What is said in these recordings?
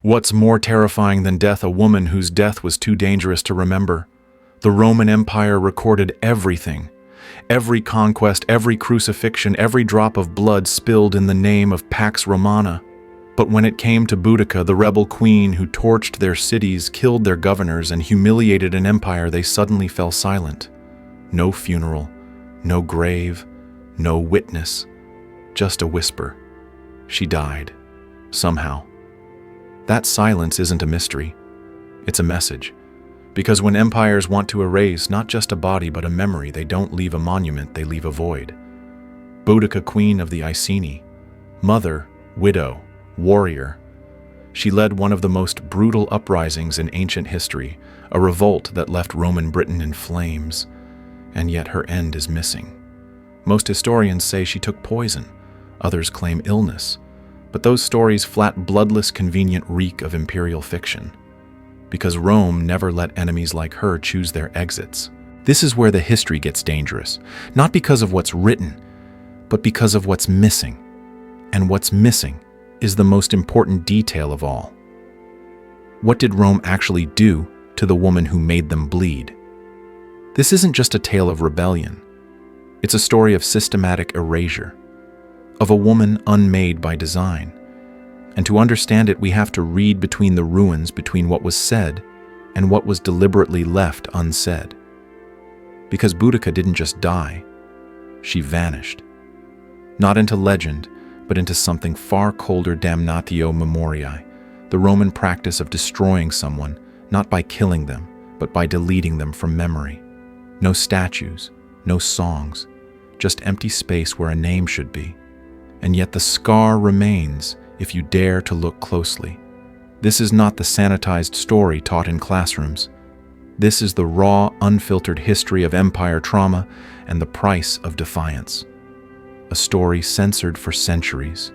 What's more terrifying than death? A woman whose death was too dangerous to remember. The Roman Empire recorded everything. Every conquest, every crucifixion, every drop of blood spilled in the name of Pax Romana. But when it came to Boudica, the rebel queen who torched their cities, killed their governors, and humiliated an empire, they suddenly fell silent. No funeral, no grave, no witness, just a whisper. She died. Somehow. That silence isn't a mystery. It's a message. Because when empires want to erase not just a body but a memory, they don't leave a monument, they leave a void. Boudica, queen of the Iceni, mother, widow, warrior. She led one of the most brutal uprisings in ancient history, a revolt that left Roman Britain in flames. And yet her end is missing. Most historians say she took poison. Others claim illness. But those stories flat, bloodless, convenient reek of imperial fiction. Because Rome never let enemies like her choose their exits. This is where the history gets dangerous, not because of what's written, but because of what's missing. And what's missing is the most important detail of all. What did Rome actually do to the woman who made them bleed? This isn't just a tale of rebellion. It's a story of systematic erasure, of a woman unmade by design. And to understand it, we have to read between the ruins, between what was said and what was deliberately left unsaid. Because Boudica didn't just die, she vanished. Not into legend, but into something far colder, damnatio memoriae, the Roman practice of destroying someone, not by killing them, but by deleting them from memory. No statues, no songs, just empty space where a name should be. And yet the scar remains if you dare to look closely. This is not the sanitized story taught in classrooms. This is the raw, unfiltered history of empire trauma and the price of defiance. A story censored for centuries,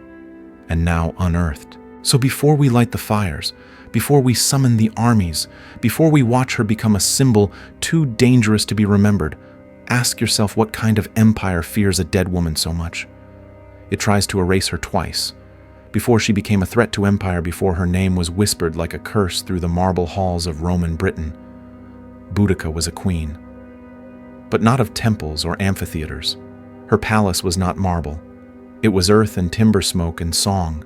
and now unearthed. So before we light the fires, before we summon the armies, before we watch her become a symbol too dangerous to be remembered, ask yourself what kind of empire fears a dead woman so much. It tries to erase her twice. Before she became a threat to empire, before her name was whispered like a curse through the marble halls of Roman Britain. Boudica was a queen. But not of temples or amphitheaters. Her palace was not marble. It was earth and timber smoke and song.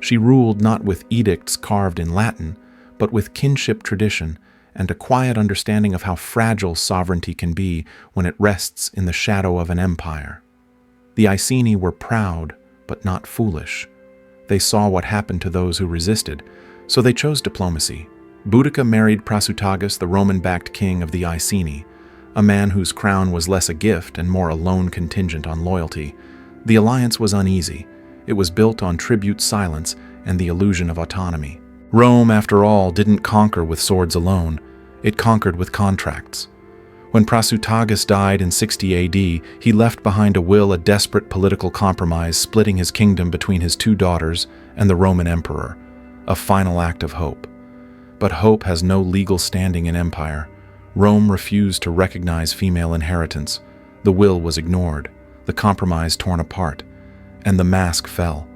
She ruled not with edicts carved in Latin, but with kinship tradition and a quiet understanding of how fragile sovereignty can be when it rests in the shadow of an empire. The Iceni were proud, but not foolish. They saw what happened to those who resisted, so they chose diplomacy. Boudica married Prasutagus, the Roman-backed king of the Iceni, a man whose crown was less a gift and more a lone contingent on loyalty. The alliance was uneasy. It was built on tribute silence and the illusion of autonomy. Rome, after all, didn't conquer with swords alone. It conquered with contracts. When Prasutagus died in 60 AD, he left behind a will, a desperate political compromise, splitting his kingdom between his two daughters and the Roman emperor, a final act of hope. But hope has no legal standing in empire. Rome refused to recognize female inheritance. The will was ignored, the compromise torn apart, and the mask fell.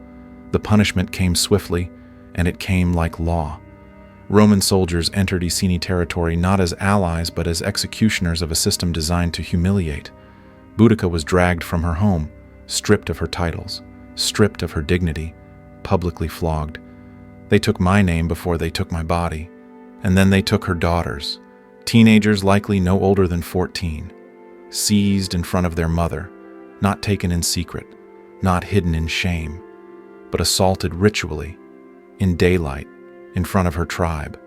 The punishment came swiftly, and it came like law. Roman soldiers entered Iceni territory not as allies but as executioners of a system designed to humiliate. Boudica was dragged from her home, stripped of her titles, stripped of her dignity, publicly flogged. They took my name before they took my body, and then they took her daughters, teenagers likely no older than 14, seized in front of their mother, not taken in secret, not hidden in shame, but assaulted ritually, in daylight, in front of her tribe.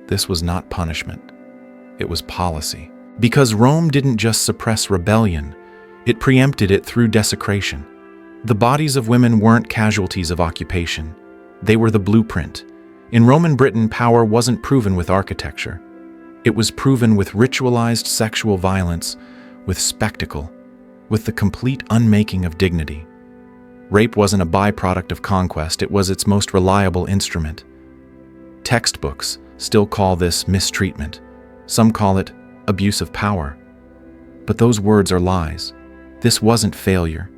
This was not punishment. It was policy. Because Rome didn't just suppress rebellion, it preempted it through desecration. The bodies of women weren't casualties of occupation. They were the blueprint. In Roman Britain, power wasn't proven with architecture. It was proven with ritualized sexual violence, with spectacle, with the complete unmaking of dignity. Rape wasn't a byproduct of conquest, it was its most reliable instrument. Textbooks still call this mistreatment. Some call it abuse of power. But those words are lies. This wasn't failure.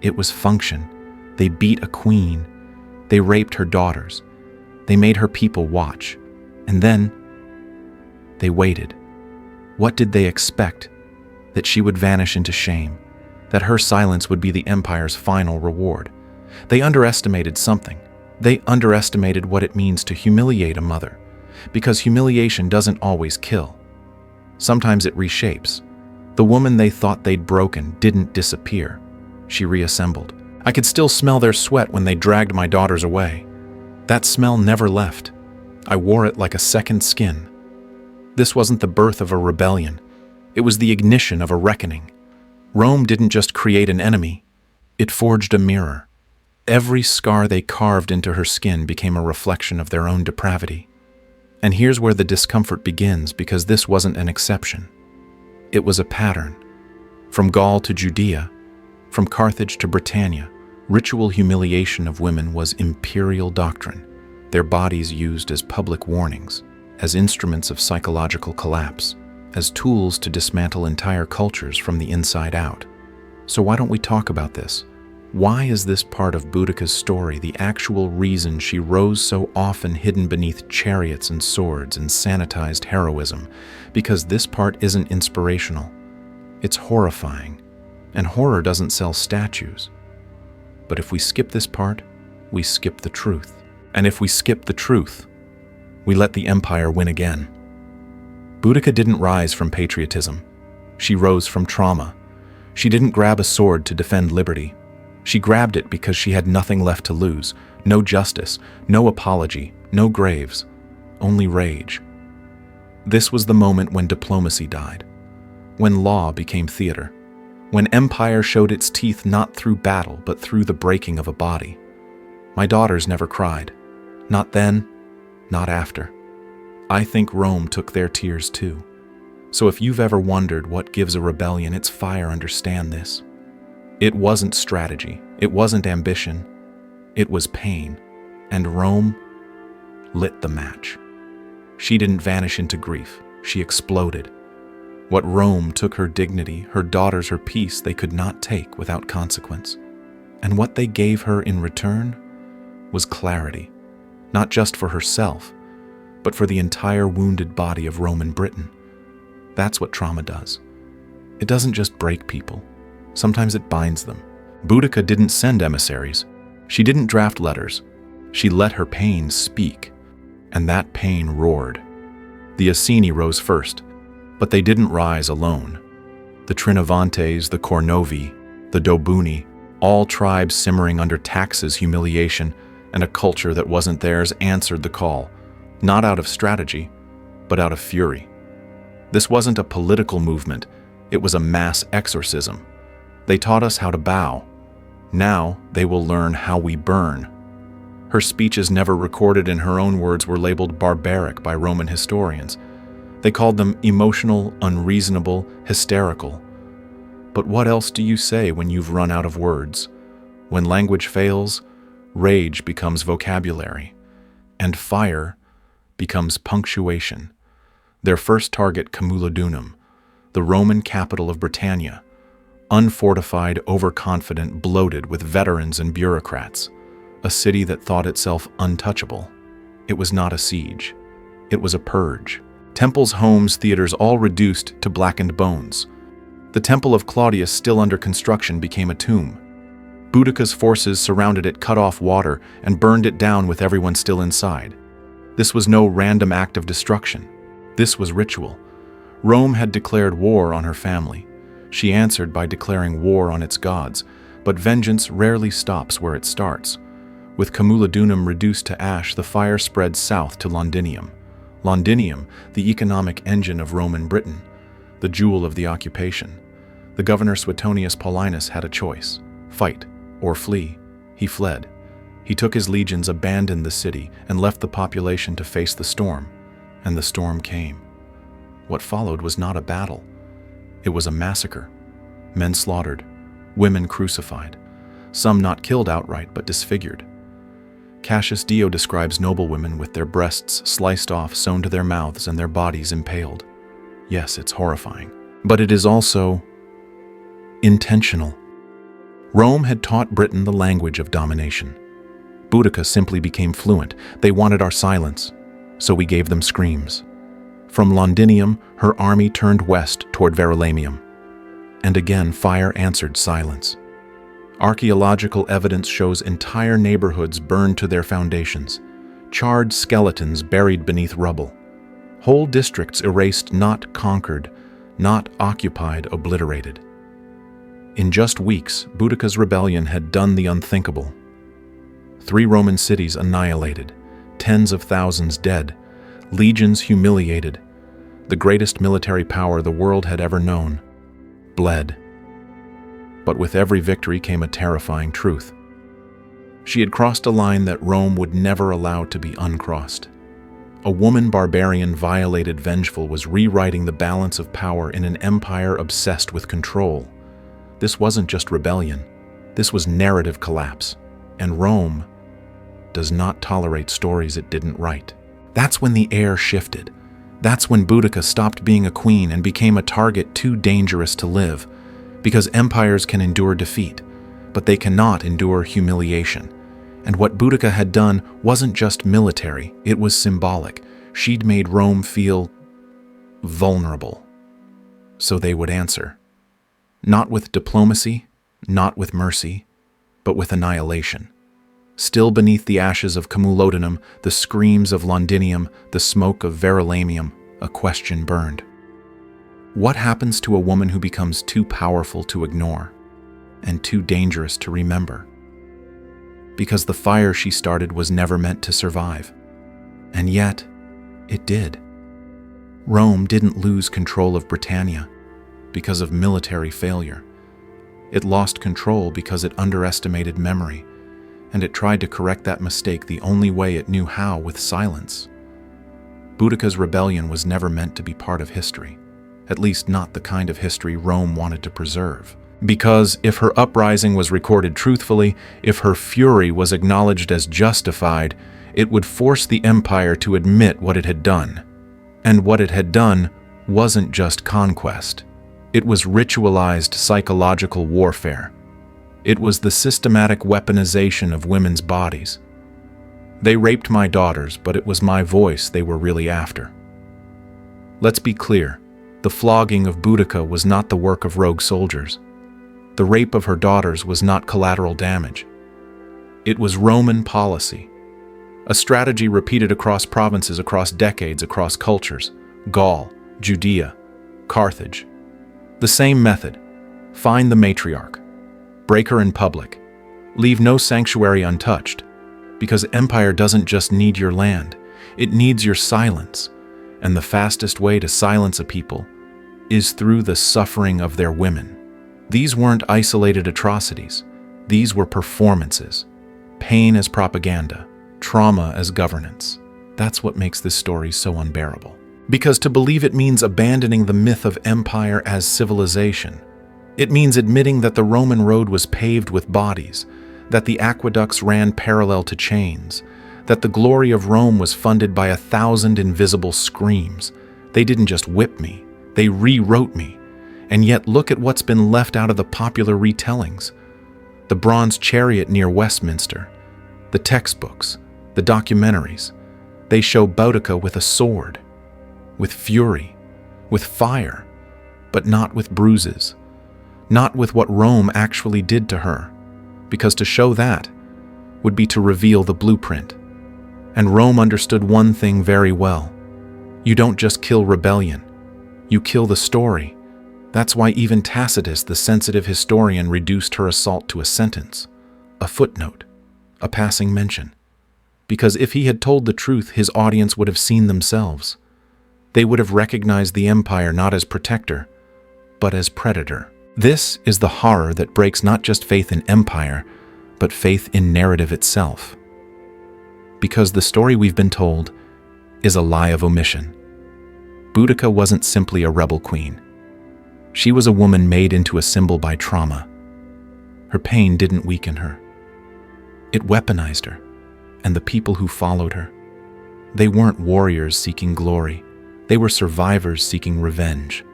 It was function. They beat a queen. They raped her daughters. They made her people watch. And then they waited. What did they expect? That she would vanish into shame, that her silence would be the empire's final reward. They underestimated something. They underestimated what it means to humiliate a mother, because humiliation doesn't always kill. Sometimes it reshapes. The woman they thought they'd broken didn't disappear. She reassembled. I could still smell their sweat when they dragged my daughters away. That smell never left. I wore it like a second skin. This wasn't the birth of a rebellion. It was the ignition of a reckoning. Rome didn't just create an enemy. It forged a mirror. Every scar they carved into her skin became a reflection of their own depravity. And here's where the discomfort begins, because this wasn't an exception. It was a pattern. From Gaul to Judea, from Carthage to Britannia, ritual humiliation of women was imperial doctrine, their bodies used as public warnings, as instruments of psychological collapse, as tools to dismantle entire cultures from the inside out. So why don't we talk about this? Why is this part of Boudica's story the actual reason she rose so often hidden beneath chariots and swords and sanitized heroism? Because this part isn't inspirational. It's horrifying, and horror doesn't sell statues. But if we skip this part, we skip the truth. And if we skip the truth, we let the empire win again. Boudica didn't rise from patriotism. She rose from trauma. She didn't grab a sword to defend liberty. She grabbed it because she had nothing left to lose. No justice, no apology, no graves, only rage. This was the moment when diplomacy died, when law became theater, when empire showed its teeth not through battle but through the breaking of a body. My daughters never cried. Not then, not after. I think Rome took their tears too. So if you've ever wondered what gives a rebellion its fire, understand this. It wasn't strategy, it wasn't ambition, it was pain. And Rome lit the match. She didn't vanish into grief, she exploded. What Rome took her dignity, her daughters her peace, they could not take without consequence. And what they gave her in return was clarity, not just for herself, but for the entire wounded body of Roman Britain. That's what trauma does. It doesn't just break people. Sometimes it binds them. Boudica didn't send emissaries. She didn't draft letters. She let her pain speak, and that pain roared. The Iceni rose first, but they didn't rise alone. The Trinovantes, the Cornovi, the Dobuni, all tribes simmering under taxes, humiliation, and a culture that wasn't theirs, answered the call, not out of strategy, but out of fury. This wasn't a political movement, it was a mass exorcism. They taught us how to bow. Now they will learn how we burn. Her speeches, never recorded in her own words, were labeled barbaric by Roman historians. They called them emotional, unreasonable, hysterical. But what else do you say when you've run out of words? When language fails, rage becomes vocabulary, and fire becomes punctuation. Their first target, Camulodunum, the Roman capital of Britannia, unfortified, overconfident, bloated with veterans and bureaucrats, a city that thought itself untouchable. It was not a siege. It was a purge. Temples, homes, theaters, all reduced to blackened bones. The temple of Claudius, still under construction, became a tomb. Boudica's forces surrounded it, cut off water, and burned it down with everyone still inside. This was no random act of destruction. This was ritual. Rome had declared war on her family. She answered by declaring war on its gods, but vengeance rarely stops where it starts. With Camulodunum reduced to ash, the fire spread south to Londinium. Londinium, the economic engine of Roman Britain, the jewel of the occupation. The governor Suetonius Paulinus had a choice: fight or flee. He fled. He took his legions, abandoned the city, and left the population to face the storm. And the storm came. What followed was not a battle. It was a massacre. Men slaughtered, women crucified, some not killed outright but disfigured. Cassius Dio describes noblewomen with their breasts sliced off, sewn to their mouths, and their bodies impaled. Yes, it's horrifying, but it is also intentional. Rome had taught Britain the language of domination. Boudica simply became fluent. They wanted our silence, so we gave them screams. From Londinium, her army turned west toward Verulamium. And again, fire answered silence. Archaeological evidence shows entire neighborhoods burned to their foundations, charred skeletons buried beneath rubble. Whole districts erased, not conquered, not occupied, obliterated. In just weeks, Boudica's rebellion had done the unthinkable. 3 Roman cities annihilated, tens of thousands dead, legions humiliated. The greatest military power the world had ever known bled. But with every victory came a terrifying truth. She had crossed a line that Rome would never allow to be uncrossed. A woman barbarian, violated, vengeful, was rewriting the balance of power in an empire obsessed with control. This wasn't just rebellion. This was narrative collapse. And Rome does not tolerate stories it didn't write. That's when the air shifted. That's when Boudica stopped being a queen and became a target too dangerous to live. Because empires can endure defeat, but they cannot endure humiliation. And what Boudica had done wasn't just military, it was symbolic. She'd made Rome feel vulnerable. So they would answer. Not with diplomacy, not with mercy, but with annihilation. Still beneath the ashes of Camulodunum, the screams of Londinium, the smoke of Verulamium, a question burned. What happens to a woman who becomes too powerful to ignore and too dangerous to remember? Because the fire she started was never meant to survive. And yet, it did. Rome didn't lose control of Britannia because of military failure. It lost control because it underestimated memory, and it tried to correct that mistake the only way it knew how, with silence. Boudica's rebellion was never meant to be part of history, at least not the kind of history Rome wanted to preserve. Because if her uprising was recorded truthfully, if her fury was acknowledged as justified, it would force the empire to admit what it had done. And what it had done wasn't just conquest. It was ritualized psychological warfare. It was the systematic weaponization of women's bodies. They raped my daughters, but it was my voice they were really after. Let's be clear, the flogging of Boudica was not the work of rogue soldiers. The rape of her daughters was not collateral damage. It was Roman policy, a strategy repeated across provinces, across decades, across cultures: Gaul, Judea, Carthage. The same method: find the matriarch, break her in public, leave no sanctuary untouched, because empire doesn't just need your land, it needs your silence, and the fastest way to silence a people is through the suffering of their women. These weren't isolated atrocities. These were performances. Pain as propaganda, trauma as governance. That's what makes this story so unbearable. Because to believe it means abandoning the myth of empire as civilization. It means admitting that the Roman road was paved with bodies, that the aqueducts ran parallel to chains, that the glory of Rome was funded by 1,000 invisible screams. They didn't just whip me, they rewrote me. And yet look at what's been left out of the popular retellings. The bronze chariot near Westminster, the textbooks, the documentaries. They show Boudica with a sword, with fury, with fire, but not with bruises, not with what Rome actually did to her, because to show that would be to reveal the blueprint. And Rome understood one thing very well. You don't just kill rebellion, you kill the story. That's why even Tacitus, the sensitive historian, reduced her assault to a sentence, a footnote, a passing mention. Because if he had told the truth, his audience would have seen themselves. They would have recognized the empire not as protector, but as predator. This is the horror that breaks not just faith in empire, but faith in narrative itself. Because the story we've been told is a lie of omission. Boudica wasn't simply a rebel queen. She was a woman made into a symbol by trauma. Her pain didn't weaken her. It weaponized her, and the people who followed her. They weren't warriors seeking glory. They were survivors seeking revenge.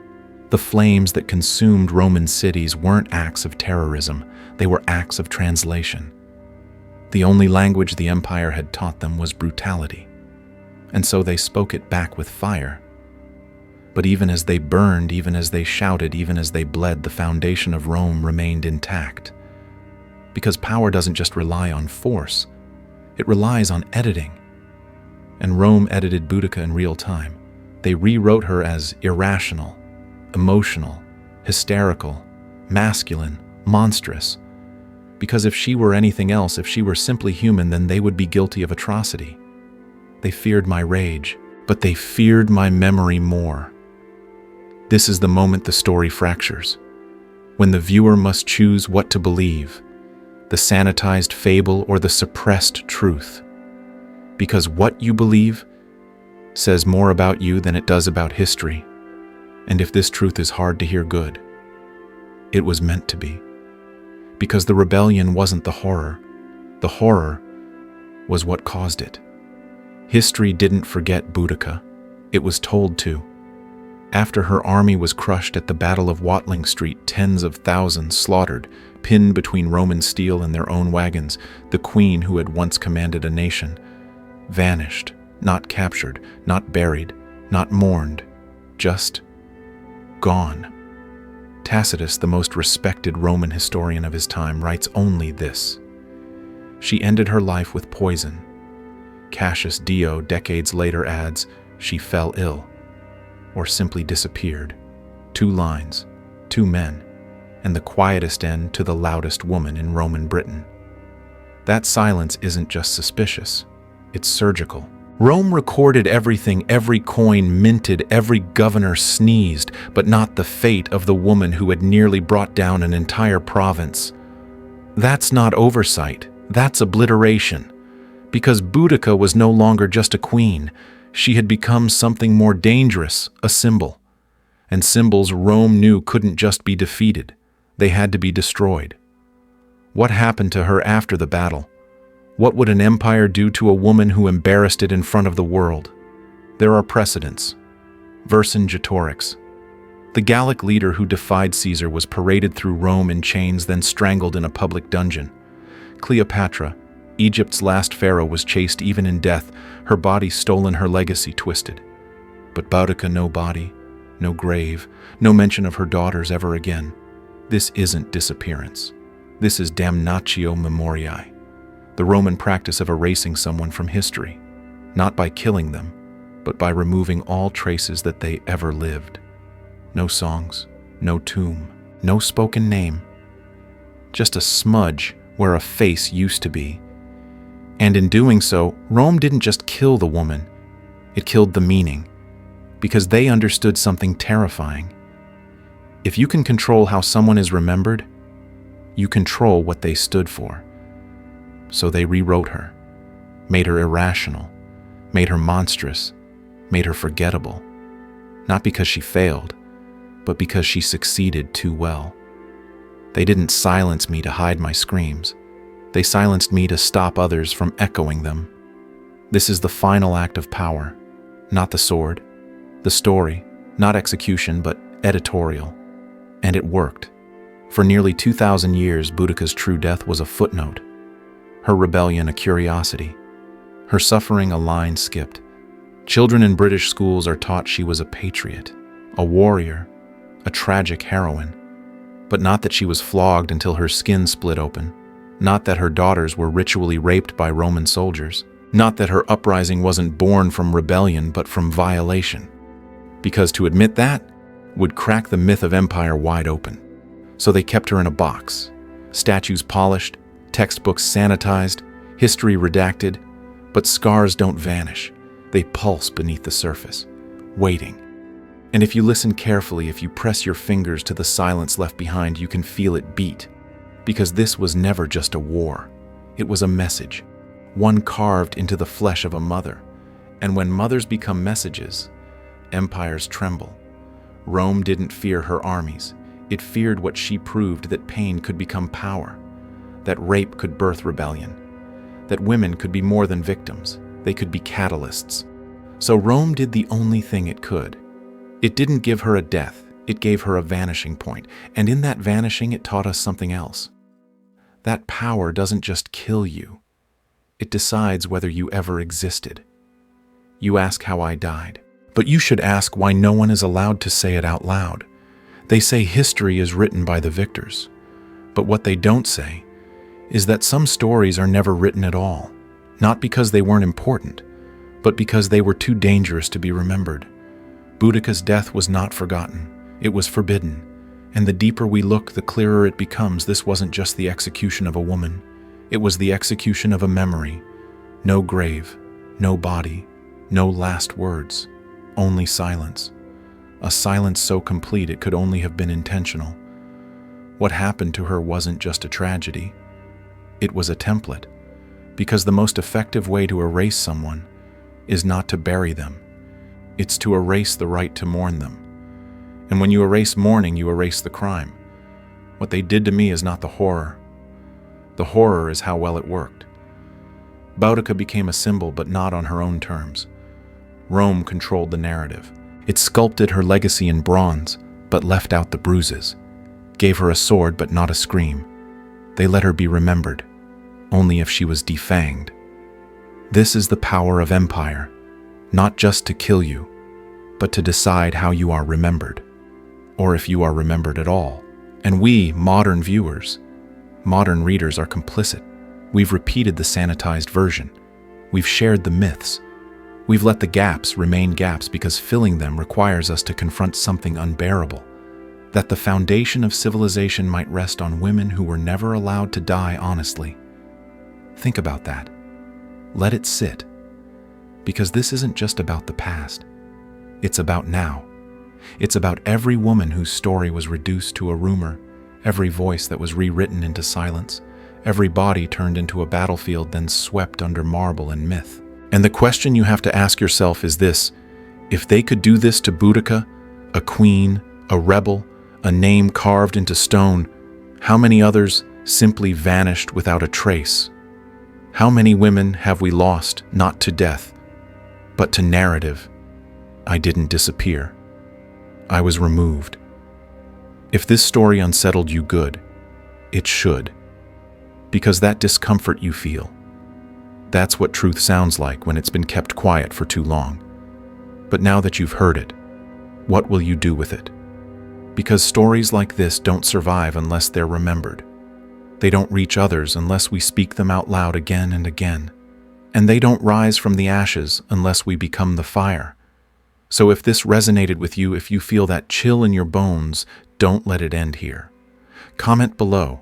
The flames that consumed Roman cities weren't acts of terrorism. They were acts of translation. The only language the empire had taught them was brutality, and so they spoke it back with fire. But even as they burned, even as they shouted, even as they bled, the foundation of Rome remained intact. Because power doesn't just rely on force, it relies on editing. And Rome edited Boudica in real time. They rewrote her as irrational, emotional, hysterical, masculine, monstrous. Because if she were anything else, if she were simply human, then they would be guilty of atrocity. They feared my rage, but they feared my memory more. This is the moment the story fractures, when the viewer must choose what to believe, the sanitized fable or the suppressed truth. Because what you believe says more about you than it does about history. And if this truth is hard to hear good, it was meant to be. Because the rebellion wasn't the horror was what caused it. History didn't forget Boudica, it was told to. After her army was crushed at the Battle of Watling Street, tens of thousands slaughtered, pinned between Roman steel and their own wagons, the queen who had once commanded a nation, vanished, not captured, not buried, not mourned, just gone. Tacitus, the most respected Roman historian of his time, writes only this: she ended her life with poison. Cassius Dio, decades later, adds, she fell ill, or simply disappeared. 2 lines, 2 men, and the quietest end to the loudest woman in Roman Britain. That silence isn't just suspicious, it's surgical. Rome recorded everything, every coin minted, every governor sneezed, but not the fate of the woman who had nearly brought down an entire province. That's not oversight, that's obliteration. Because Boudica was no longer just a queen, she had become something more dangerous, a symbol. And symbols Rome knew couldn't just be defeated, they had to be destroyed. What happened to her after the battle? What would an empire do to a woman who embarrassed it in front of the world? There are precedents. Vercingetorix. The Gallic leader who defied Caesar was paraded through Rome in chains, then strangled in a public dungeon. Cleopatra, Egypt's last pharaoh, was chased even in death, her body stolen, her legacy twisted. But Boudica, no body, no grave, no mention of her daughters ever again. This isn't disappearance. This is damnatio memoriae, the Roman practice of erasing someone from history, not by killing them, but by removing all traces that they ever lived. No songs, no tomb, no spoken name, just a smudge where a face used to be. And in doing so, Rome didn't just kill the woman, it killed the meaning, because they understood something terrifying. If you can control how someone is remembered, you control what they stood for. So they rewrote her, made her irrational, made her monstrous, made her forgettable, not because she failed, but because she succeeded too well. They didn't silence me to hide my screams. They silenced me to stop others from echoing them. This is the final act of power, not the sword, the story, not execution, but editorial. And it worked. For nearly 2,000 years, Boudica's true death was a footnote, her rebellion a curiosity, her suffering a line skipped. Children in British schools are taught she was a patriot, a warrior, a tragic heroine. But not that she was flogged until her skin split open, not that her daughters were ritually raped by Roman soldiers, not that her uprising wasn't born from rebellion but from violation. Because to admit that would crack the myth of empire wide open. So they kept her in a box, statues polished, textbooks sanitized, history redacted, but scars don't vanish. They pulse beneath the surface, waiting. And if you listen carefully, if you press your fingers to the silence left behind, you can feel it beat. Because this was never just a war. It was a message, one carved into the flesh of a mother. And when mothers become messages, empires tremble. Rome didn't fear her armies. It feared what she proved, that pain could become power, that rape could birth rebellion, that women could be more than victims, they could be catalysts. So Rome did the only thing it could. It didn't give her a death, it gave her a vanishing point, and in that vanishing it taught us something else. That power doesn't just kill you, It decides whether you ever existed. You ask how I died. But you should ask why no one is allowed to say it out loud. They say history is written by the victors. But what they don't say is that some stories are never written at all, not because they weren't important, but because they were too dangerous to be remembered. Boudica's death was not forgotten. It was forbidden. And the deeper we look, the clearer it becomes this wasn't just the execution of a woman. It was the execution of a memory. No grave, no body, no last words, only silence. A silence so complete it could only have been intentional. What happened to her wasn't just a tragedy. It was a template, because the most effective way to erase someone is not to bury them. It's to erase the right to mourn them. And when you erase mourning, you erase the crime. What they did to me is not the horror. The horror is how well it worked. Boudica became a symbol, but not on her own terms. Rome controlled the narrative. It sculpted her legacy in bronze, but left out the bruises. Gave her a sword, but not a scream. They let her be remembered, only if she was defanged. This is the power of empire, not just to kill you, but to decide how you are remembered, or if you are remembered at all. And we, modern viewers, modern readers, are complicit. We've repeated the sanitized version. We've shared the myths. We've let the gaps remain gaps because filling them requires us to confront something unbearable. That the foundation of civilization might rest on women who were never allowed to die honestly. Think about that. Let it sit. Because this isn't just about the past. It's about now. It's about every woman whose story was reduced to a rumor, every voice that was rewritten into silence, every body turned into a battlefield then swept under marble and myth. And the question you have to ask yourself is this: if they could do this to Boudica, a queen, a rebel, a name carved into stone, how many others simply vanished without a trace? How many women have we lost, not to death, but to narrative? I didn't disappear. I was removed. If this story unsettled you, good. It should. Because that discomfort you feel, that's what truth sounds like when it's been kept quiet for too long. But now that you've heard it, what will you do with it? Because stories like this don't survive unless they're remembered. They don't reach others unless we speak them out loud again and again. And they don't rise from the ashes unless we become the fire. So if this resonated with you, if you feel that chill in your bones, don't let it end here. Comment below.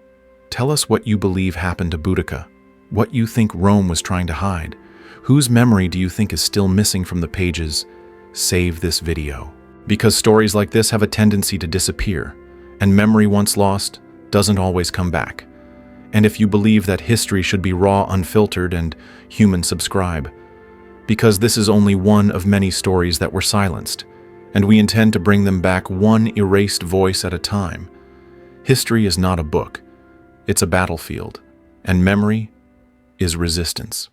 Tell us what you believe happened to Boudica, what you think Rome was trying to hide. Whose memory do you think is still missing from the pages? Save this video. Because stories like this have a tendency to disappear, and memory once lost doesn't always come back. And if you believe that history should be raw, unfiltered, and human, subscribe. Because this is only one of many stories that were silenced, and we intend to bring them back one erased voice at a time. History is not a book, it's a battlefield, and memory is resistance.